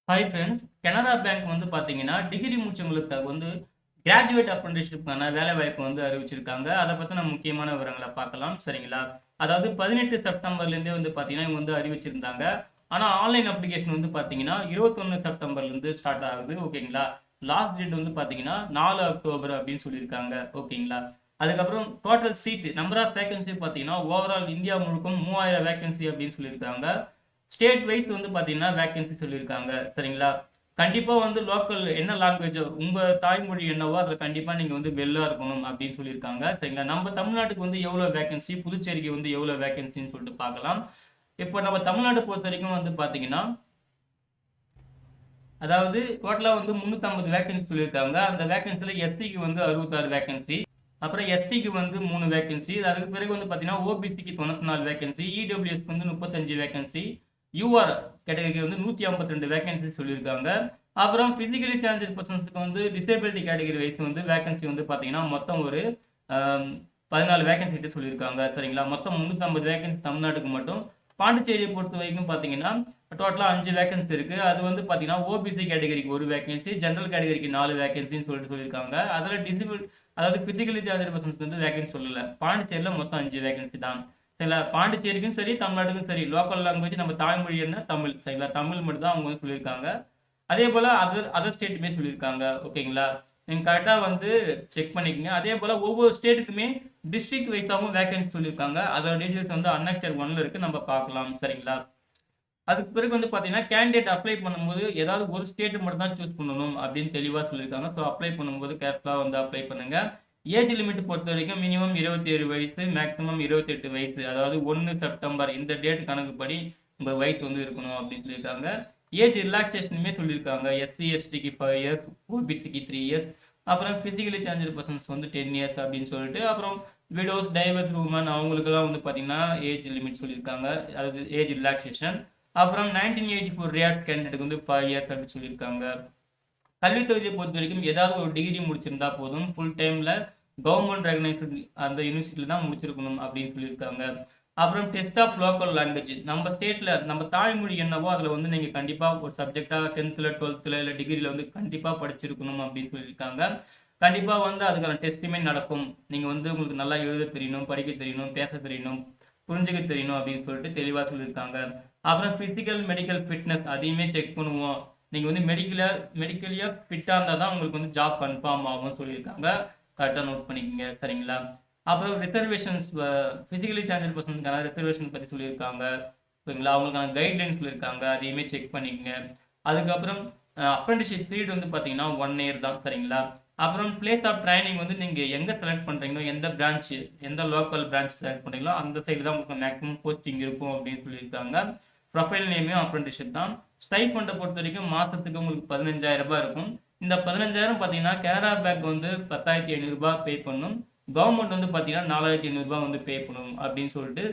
Hi friends. Canara bank வந்து பார்த்தீங்கன்னா, degree முடிச்சவங்களுக்கு வந்து கிராஜுவேட் அப்ரண்டிஸ்ஷிப்க்கான வேலைவாய்ப்பு வந்து அறிவிச்சிருக்காங்க. அத பத்தின முக்கியமான விவரங்கள பார்க்கலாம். சரிங்களா? அதாவது 18 செப்டம்பர்லேருந்தே வந்து பார்த்தீங்கன்னா, இவங்க வந்து அறிவிச்சிருந்தாங்க. ஆனா, ஆன்லைன் அப்ளிகேஷன் வந்து பார்த்தீங்கன்னா, 21 செப்டம்பர்லேருந்து ஸ்டார்ட் ஆகுது. ஓகேங்களா? லாஸ்ட் டேட் வந்து பார்த்தீங்கன்னா, 4 அக்டோபர் அப்படின்னு சொல்லியிருக்காங்க. ஓகேங்களா? அதுக்கப்புறம் total seat number of vacancy பார்த்தீங்கன்னா, ஓவரால் இந்தியா முழுக்கும் 3000 வேக்கன்சி அப்படின்னு சொல்லியிருக்காங்க. ஸ்டேட் வைஸ் வந்து பார்த்தீங்கன்னா வேக்கன்சி சொல்லியிருக்காங்க. சரிங்களா? கண்டிப்பா வந்து லோக்கல் என்ன லாங்குவேஜ் உங்க தாய்மொழி என்னவோ அதில் கண்டிப்பா நீங்க வந்து வெள்ளா இருக்கணும் அப்படின்னு சொல்லியிருக்காங்க. சரிங்களா? நம்ம தமிழ்நாட்டுக்கு வந்து எவ்வளோ வேக்கன்சி, புதுச்சேரிக்கு வந்து எவ்வளோ வேக்கன்சின்னு சொல்லிட்டு பார்க்கலாம். இப்போ நம்ம தமிழ்நாட்டை பொறுத்த வரைக்கும் வந்து பார்த்தீங்கன்னா, அதாவது டோட்டலா வந்து 350 வேக்கன்சி சொல்லியிருக்காங்க. அந்த வேக்கன்சில எஸ்சிக்கு வந்து 66 வேக்கன்சி. அப்புறம் எஸ்டிக்கு வந்து 3 வேக்கன்சி. அதுக்கு பிறகு வந்து பார்த்தீங்கன்னா, ஓபிசிக்கு 94 வேக்கன்சி, இடபிள்யூஎஸ்க்கு வந்து 35 வேக்கன்சி, யூஆர் கேட்டகரிக்கு வந்து 152 வேக்கன்சி சொல்லியிருக்காங்க. அப்புறம் பிசிக்கலி சேலஞ்சர் பர்சன்ஸ்க்கு வந்து டிசேபிலிட்டி கேட்டகரி வைஸ் வந்து வேக்கன்சி வந்து பார்த்தீங்கன்னா, மொத்தம் ஒரு 14 வேக்கன்சி கிட்ட சொல்லியிருக்காங்க. சரிங்களா? மொத்தம் 350 வேக்கன்சி தமிழ்நாட்டுக்கு மட்டும். பாண்டிச்சேரியை பொறுத்த வரைக்கும் பார்த்தீங்கன்னா, டோட்டலா 5 வேக்கன்சி இருக்கு. அது வந்து பார்த்தீங்கன்னா, ஓபிசி கேட்டகரிக்கு 1 வேக்கன்சி, ஜெனரல் கேட்டகரிக்கு 4 வேக்கன்சின்னு சொல்லிட்டு சொல்லியிருக்காங்க. அதில் அதாவது பிசிக்கலி சேலஞ்சர் பர்சன்ஸ்க்கு வந்து வேக்கன்சி சொல்லல. பாண்டிச்சேரியில மொத்தம் 5 வேக்கன்சி தான். சரிங்களா? பாண்டிச்சேரிக்கும் சரி, தமிழ்நாட்டுக்கும் சரி, லோக்கல் லாங்குவேஜ் நம்ம தாய்மொழி என்ன தமிழ். சரிங்களா? தமிழ் மட்டும் தான் அவங்க வந்து சொல்லியிருக்காங்க. அதே போல அதர் அதர் ஸ்டேட்டுமே சொல்லியிருக்காங்க. ஓகேங்களா? நீங்க கரெக்டா வந்து செக் பண்ணிக்கங்க. அதே போல ஒவ்வொரு ஸ்டேட்டுக்குமே டிஸ்ட்ரிக்ட் வைஸாவும் வேகன்சி சொல்லியிருக்காங்க. அதோட டீடைல்ஸ் வந்து அன்னெக்சர் 1ல இருக்கு. நம்ம பார்க்கலாம். சரிங்களா? அதுக்கு பிறகு வந்து பார்த்தீங்கன்னா, கேண்டிடேட் அப்ளை பண்ணும்போது ஏதாவது ஒரு ஸ்டேட் மட்டும் தான் சூஸ் பண்ணணும் அப்படின்னு தெளிவா சொல்லியிருக்காங்க. ஸோ அப்ளை பண்ணும்போது கேர்ஃபுல்லா வந்து அப்ளை பண்ணுங்க. ஏஜ் லிமிட் பொறுத்த வரைக்கும் மினிமம் 27 வயசு, மேக்ஸிமம் 28 வயசு. அதாவது 1 செப்டம்பர் இந்த டேட் கணக்குப்படி உங்க வயசு வந்து இருக்கணும் அப்படின்னு சொல்லியிருக்காங்க. ஏஜ் ரிலாக்ஸேஷனுமே சொல்லியிருக்காங்க. எஸ்சி, எஸ்டிக்கு 5 இயர்ஸ், ஓபிசிக்கு 3 இயர்ஸ், அப்புறம் பிசிக்கலி சேலஞ்சர் பர்சன்ஸ் வந்து 10 இயர்ஸ் அப்படின்னு சொல்லிட்டு, அப்புறம் விடோஸ், டைவர்ஸ் உமன் அவங்களுக்கெல்லாம் வந்து பார்த்தீங்கன்னா ஏஜ் லிமிட் சொல்லியிருக்காங்க. அதாவது ஏஜ் ரிலாக்ஸேஷன். அப்புறம் 1984 ரியாட்ஸ் கேண்டிடேட்டுக்கு வந்து 5 இயர்ஸ் அப்படின்னு சொல்லியிருக்காங்க. கல்வி தகுதியை பொறுத்த வரைக்கும் ஏதாவது ஒரு டிகிரி முடிச்சிருந்தா போதும். ஃபுல் டைம்ல கவர்மெண்ட் ரெகனைஸ்டு அந்த யூனிவர்சிட்டியில தான் முடிச்சிருக்கணும் அப்படின்னு சொல்லியிருக்காங்க. அப்புறம் டெஸ்ட் ஆஃப் லோக்கல் லாங்குவேஜ் நம்ம ஸ்டேட்ல நம்ம தாய்மொழி என்னவோ அதில் வந்து நீங்கள் கண்டிப்பாக ஒரு சப்ஜெக்டாக 10th 12th இல்லை டிகிரியில் வந்து கண்டிப்பாக படிச்சிருக்கணும் அப்படின்னு சொல்லியிருக்காங்க. கண்டிப்பாக வந்து அதுக்கான டெஸ்ட்டுமே நடக்கும். நீங்கள் வந்து உங்களுக்கு நல்லா எழுத தெரியணும், படிக்க தெரியணும், பேச தெரியணும், புரிஞ்சுக்க தெரியணும் அப்படின்னு சொல்லிட்டு தெளிவாக சொல்லியிருக்காங்க. அப்புறம் ஃபிசிக்கல் மெடிக்கல் ஃபிட்னஸ் அதையுமே செக் பண்ணுவோம். நீங்கள் வந்து மெடிக்கலியாக ஃபிட்டாக இருந்தால் தான் உங்களுக்கு வந்து ஜாப் கன்ஃபார்ம் ஆகும்னு சொல்லியிருக்காங்க. கரெக்டாக நோட் பண்ணிக்கோங்க. சரிங்களா? அப்புறம் ரிசர்வேஷன்ஸ் ஃபிசிக்கலி சேலஞ்சர் பர்சனுக்கான ரிசர்வேஷன் பற்றி சொல்லியிருக்காங்க. ஓகேங்களா? அவங்களுக்கான கைட்லைன்ஸ் சொல்லியிருக்காங்க. அதையுமே செக் பண்ணிக்கங்க. அதுக்கப்புறம் அப்ரெண்டிஸ்ஷிப் பீரியட் வந்து பார்த்தீங்கன்னா 1 இயர் தான். சரிங்களா? அப்புறம் பிளேஸ் ஆஃப் ட்ரைனிங் வந்து நீங்கள் எங்கே செலக்ட் பண்ணுறீங்களோ எந்த பிரான்ச் எந்த லோக்கல் பிரான்ச் செலக்ட் பண்ணுறீங்களோ அந்த சைடு தான் உங்களுக்கு மேக்ஸிமம் போஸ்டிங் இருக்கும் அப்படின்னு சொல்லியிருக்காங்க. ப்ரொஃபைல் நேமையும் அப்ரெண்டிஸ்ஷிப் தான். ஸ்டைஃபண்டை பொறுத்த வரைக்கும் மாதத்துக்கு உங்களுக்கு 15,000 ரூபாய் இருக்கும். இந்த 15,000 பார்த்தீங்கன்னா கனரா பேங்க் வந்து 10,500 ரூபாய் பே பண்ணும். கவர்மெண்ட் வந்து பார்த்தீங்கன்னா 4,500 ரூபாய் வந்து பே பண்ணணும் அப்படின்னு சொல்லிட்டு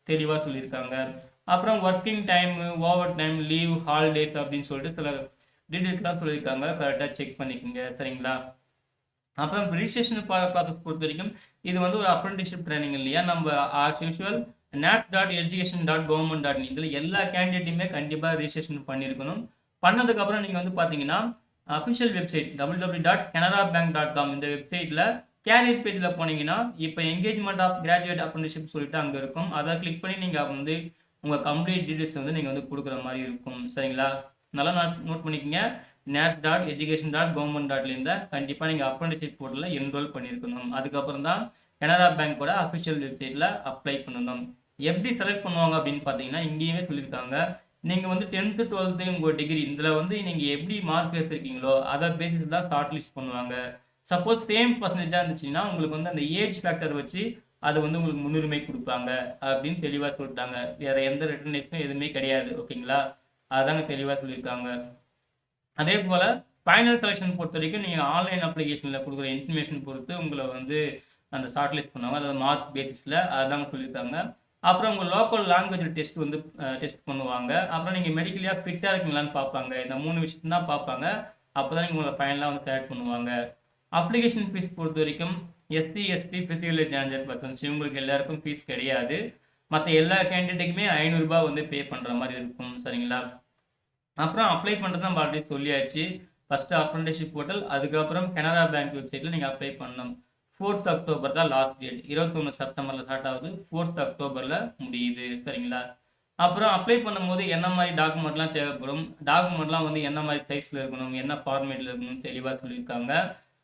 தெளிவாக சொல்லியிருக்காங்க. அப்புறம் working time, over time, leave, holidays அப்படின்னு சொல்லிட்டு சில டீட்டெயில்ஸ்லாம் சொல்லியிருக்காங்க. கரெக்டாக செக் பண்ணிக்கோங்க. சரிங்களா? அப்புறம் ரிஜிஸ்ட்ரேஷன் ப்ராசஸ் பொறுத்த வரைக்கும் இது வந்து ஒரு அப்ரெண்டிஸ்ஷிப் ட்ரைனிங் இல்லையா? நம்ம ஆஸ் யூஷுவல் nats.education.government.in இதில் எல்லா கேண்டிடேட்டுமே கண்டிப்பாக ரிஜிஸ்ட்ரேஷன் பண்ணியிருக்கணும். பண்ணதுக்கப்புறம் நீங்கள் வந்து பார்த்தீங்கன்னா அஃபிஷியல் வெப்சைட் www.canarabank.com இந்த வெப்சைட்டில் கேரியர் பேஜில் போனீங்கன்னா இப்போ என்கேஜ்மெண்ட் ஆஃப் கிராஜுவேட் அப்ரெண்டிஸ்ஷிப் சொல்லிட்டு அங்கே இருக்கும். அதை கிளிக் பண்ணி நீங்கள் வந்து உங்கள் கம்ப்ளீட் டீட்டெயில்ஸ் வந்து நீங்கள் வந்து கொடுக்குற மாதிரி இருக்கும். சரிங்களா? நல்லா நோட் பண்ணிக்கோங்க. nats.education.government.in கண்டிப்பாக நீங்கள் அப்ரெண்டிஸ்ஷிப் போர்ட்டலில் என்ரோல் பண்ணியிருக்கணும். அதுக்கப்புறம் தான் கனரா பேங்கோட அஃபிஷியல் வெப்சைட்டில் அப்ளை பண்ணணும். எப்படி செலக்ட் பண்ணுவாங்க அப்படின்னு பார்த்தீங்கன்னா இங்கேயுமே சொல்லியிருக்காங்க. நீங்கள் வந்து 10th 12th உங்கள் டிகிரி இதில் வந்து நீங்கள் எப்படி மார்க் எடுத்திருக்கீங்களோ அதை பேசிஸ் தான் ஷார்ட் லிஸ்ட் பண்ணுவாங்க. சப்போஸ் சேம் பர்சன்டேஜாக இருந்துச்சுன்னா உங்களுக்கு வந்து அந்த ஏஜ் ஃபேக்டர் வச்சு அது வந்து உங்களுக்கு முன்னுரிமை கொடுப்பாங்க அப்படின்னு தெளிவாக சொல்லிட்டாங்க. வேற எந்த ரிட்டர்னேஷனும் எதுவுமே கிடையாது. ஓகேங்களா? அதாங்க தெளிவாக சொல்லியிருக்காங்க. அதே போல் ஃபைனல் செலெக்ஷன் பொறுத்த வரைக்கும் நீங்கள் ஆன்லைன் அப்ளிகேஷனில் கொடுக்குற இன்ஃபர்மேஷன் பொறுத்து உங்களை வந்து அந்த ஷார்ட் லிஸ்ட் பண்ணுவாங்க. அதாவது மார்க் பேசிஸில் அதுதாங்க சொல்லியிருக்காங்க. அப்புறம் உங்கள் லோக்கல் லாங்குவேஜ் டெஸ்ட் வந்து டெஸ்ட் பண்ணுவாங்க. அப்புறம் நீங்கள் மெடிக்கலியாக ஃபிட்டாக இருக்கீங்களான்னு பார்ப்பாங்க. இந்த 3 விஷயம் தான் பார்ப்பாங்க. அப்போ தான் நீங்கள் உங்களை ஃபைனலாக வந்து செலக்ட் பண்ணுவாங்க. அப்ளிகேஷன் ஃபீஸ் பொறுத்த வரைக்கும் SC, ST, physically challenger persons இவங்களுக்கு எல்லாருக்கும் ஃபீஸ் கிடையாது. மற்ற எல்லா கேண்டிடேட்டுக்குமே 500 ரூபாய் வந்து பே பண்ணுற மாதிரி இருக்கும். சரிங்களா? அப்புறம் அப்ளை பண்ணுறது நம்ம ஆல்ரெடி சொல்லியாச்சு. ஃபஸ்ட்டு அப்ரெண்டிஸ்ஷிப் போர்ட்டல், அதுக்கப்புறம் கனரா பேங்க் வெப்சைட்டில் நீங்கள் அப்ளை பண்ணணும். 4th அக்டோபர் தான் லாஸ்ட் டேட். 21 செப்டம்பரில் ஸ்டார்ட் ஆகுது, 4th அக்டோபரில் முடியுது. சரிங்களா? அப்புறம் அப்ளை பண்ணும்போது என்ன மாதிரி டாக்குமெண்ட்லாம் தேவைப்படும், டாக்குமெண்ட்லாம் வந்து என்ன மாதிரி சைஸில் இருக்கணும், என்ன ஃபார்மேட்டில் இருக்கணும் தெளிவாக சொல்லியிருக்காங்க.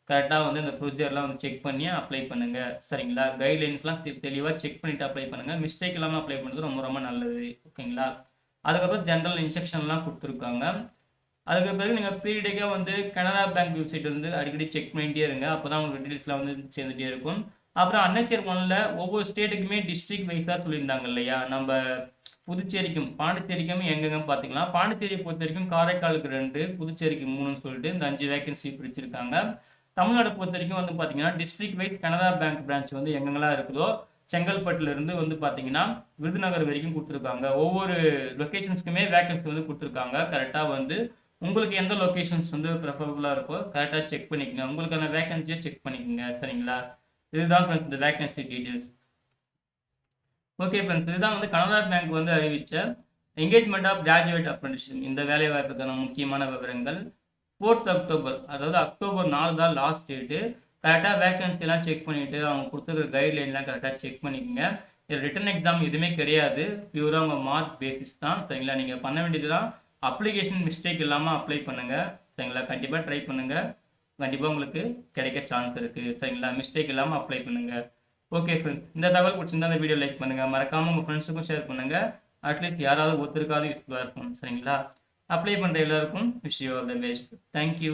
கரெக்டாக வந்து இந்த ப்ரொசீஜர்லாம் வந்து செக் பண்ணி அப்ளை பண்ணுங்கள். சரிங்களா? கைட்லைன்ஸ்லாம் தெளிவாக செக் பண்ணிவிட்டு அப்ளை பண்ணுங்கள். மிஸ்டேக் இல்லாமல் அப்ளை பண்ணுறது ரொம்ப ரொம்ப நல்லது. ஓகேங்களா? அதுக்கப்புறம் ஜென்ரல் இன்ஸ்ட்ரக்ஷன்லாம் கொடுத்துருக்காங்க. அதுக்கு பிறகு நீங்கள் பீரியடிக்காக வந்து கனரா பேங்க் வெப்சைட் வந்து அடிக்கடி செக் பண்ணிகிட்டே இருங்க. அப்போ தான் உங்களுக்கு டீட்டெயில்ஸ்லாம் வந்து சேர்ந்துட்டே இருக்கும். அப்புறம் அன்எச்சர் 1ல ஒவ்வொரு ஸ்டேட்டுக்குமே டிஸ்ட்ரிக்ட் வைஸாக சொல்லியிருந்தாங்க இல்லையா? நம்ம புதுச்சேரிக்கும் பாண்டிச்சேரிக்கும் எங்கெங்க பார்த்துக்கலாம். பாண்டிச்சேரியை பொறுத்த வரைக்கும் காரைக்காலுக்கு 2, புதுச்சேரிக்கு 3ன்னு சொல்லிட்டு இந்த 5 வேகன்சி பிரிச்சிருக்காங்க. தமிழ்நாடு பொறுத்த வரைக்கும் வந்து பார்த்தீங்கன்னா district wise Canara bank branch வந்து எங்கெங்கெல்லாம் இருக்குதோ செங்கல்பட்டுல இருந்து வந்து பார்த்தீங்கன்னா விருதுநகர் வரைக்கும் கொடுத்துருக்காங்க. ஒவ்வொரு லொக்கேஷன்ஸ்க்குமே வேகன்சி வந்து கொடுத்துருக்காங்க. கரெக்டாக வந்து உங்களுக்கு எந்த லொக்கேஷன்ஸ் வந்து ப்ரிஃபரபுளாக இருக்கோ கரெக்டாக செக் பண்ணிக்கோங்க. உங்களுக்கான வேகன்சியை செக் பண்ணிக்கோங்க. சரிங்களா? இதுதான் ஃப்ரெண்ட்ஸ் இந்த வேகன்சி டீட்டெயில்ஸ். ஓகே ஃப்ரெண்ட்ஸ், இதுதான் வந்து கனரா பேங்க் வந்து அறிவித்த என்கேஜ்மெண்ட் ஆஃப் கிராஜுவேட் அப்ரெண்டிஸ்ஷிப் இந்த வேலைவாய்ப்புக்கான முக்கியமான விவரங்கள். 4th அக்டோபர், அதாவது அக்டோபர் 4 தான் லாஸ்ட் டேட்டு. கரெக்டாக வேகன்சிலாம் செக் பண்ணிவிட்டு அவங்க கொடுத்துருக்க கைட்லைன்லாம் கரெக்டாக செக் பண்ணிக்கோங்க. இது ரிட்டன் எக்ஸாம் எதுவுமே கிடையாது, பியூராக உங்கள் மார்க் பேசிஸ் தான். சரிங்களா? நீங்கள் பண்ண வேண்டியது தான் அப்ளிகேஷன் மிஸ்டேக் இல்லாமல் அப்ளை பண்ணுங்கள். சரிங்களா? கண்டிப்பாக ட்ரை பண்ணுங்கள். கண்டிப்பாக உங்களுக்கு கிடைக்க சான்ஸ் இருக்குது. சரிங்களா? மிஸ்டேக் இல்லாமல் அப்ளை பண்ணுங்கள். ஓகே ஃப்ரெண்ட்ஸ், இந்த தகவல் பிடிச்சிருந்தா இந்த வீடியோ லைக் பண்ணுங்கள். மறக்காமல் உங்கள் ஃப்ரெண்ட்ஸுக்கும் ஷேர் பண்ணுங்கள். அட்லீஸ்ட் யாராவது ஒருத்தருக்காவது யூஸ்ஃபுல்லாக இருக்கும். சரிங்களா? அப்ளை பண்ணுற எல்லாருக்கும் wish you all the best. Thank you.